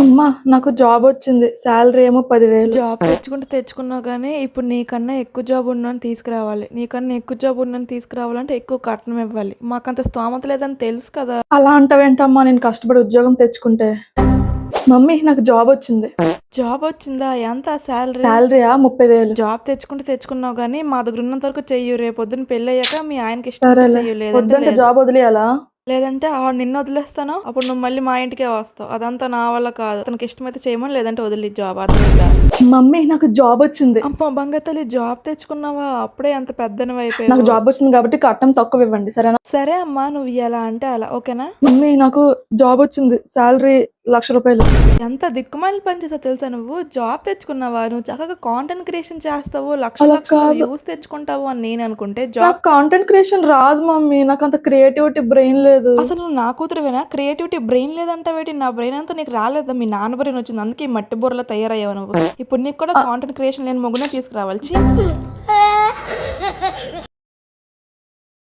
అమ్మా నాకు జాబ్ వచ్చింది. సాలరీ ఏమో 10,000. జాబ్ తెచ్చుకున్నావు కానీ ఇప్పుడు నీకన్నా ఎక్కువ జాబ్ ఉన్నోని తీసుకురావాలి. నీకన్నా ఎక్కువ జాబ్ ఉన్నోని తీసుకురావాలంటే ఎక్కువ కట్నం ఇవ్వాలి. మాకంత స్తోమత లేదని తెలుసు కదా! అలా అంటావేంటమ్మా నేను కష్టపడి ఉద్యోగం తెచ్చుకుంటే? మమ్మీ నాకు జాబ్ వచ్చింది. జాబ్ వచ్చిందా? ఎంత సాలరీ? సాలరీయా 30,000. జాబ్ తెచ్చుకున్నావు కానీ మా దగ్గర ఉన్నంత వరకు చెయ్యు. రేపొద్దున పెళ్ళయ్యాక మీ ఆయనకి ఇష్టం ఉంటే సరేలే. చెయ్యు. లేదంటే వద్దంటే లేదు. జాబ్ వదిలేయాలా? లేదంటే నిన్ను వదిలేస్తాను. అప్పుడు నువ్వు మళ్ళీ మా ఇంటికే వస్తావు. అదంతా నా వల్ల కాదు. తనకి ఇష్టమైతే చేయమని, లేదంటే వదిలి జాబ్. అర్థమైందా? మమ్మీ నాకు జాబ్ వచ్చింది. అమ్మ బంగారు తల్లి, జాబ్ తెచ్చుకున్నావా? అప్పుడే అంత నాకు పెద్దనివైపోయావు. జాబ్ వచ్చింది కాబట్టి కట్నం తక్కువ ఇవ్వండి సరేనా? సరే అమ్మా, నువ్వు ఎలా అంటే అలా. ఓకేనా? మమ్మీ నాకు జాబ్ వచ్చింది. సాలరీ ₹1,00,000. ఎంత దిక్కుమాలిన పని చేసావు తెలుసా నువ్వు? జాబ్ తెచ్చుకున్నావా? నువ్వు చక్కగా కాంటెంట్ క్రియేషన్ చేస్తావు, అలా లక్షల కాదు. వ్యూస్ తెచ్చుకుంటావు అని నేను అనుకుంటే నాకు కాంటెంట్ క్రియేషన్ రాదు మమ్మీ. నాకు అంత క్రియేటివిటీ బ్రెయిన్ లేదు. అసలు నువ్వు నా కూతురువేనా? Creativity brain లేదంటావేటి? నా బ్రెయిన్ అంతా నీకు రాలేదా? మీ నాన్న బ్రెయిన్ వచ్చింది, అందుకే ఈ మట్టి బుర్రలో తయారయ్యావు నువ్వు. ఇప్పుడు నీకు కూడా కాంటెంట్ క్రియేషన్ లేని మొగ్గునే తీసుకురావాలి. ఛీ!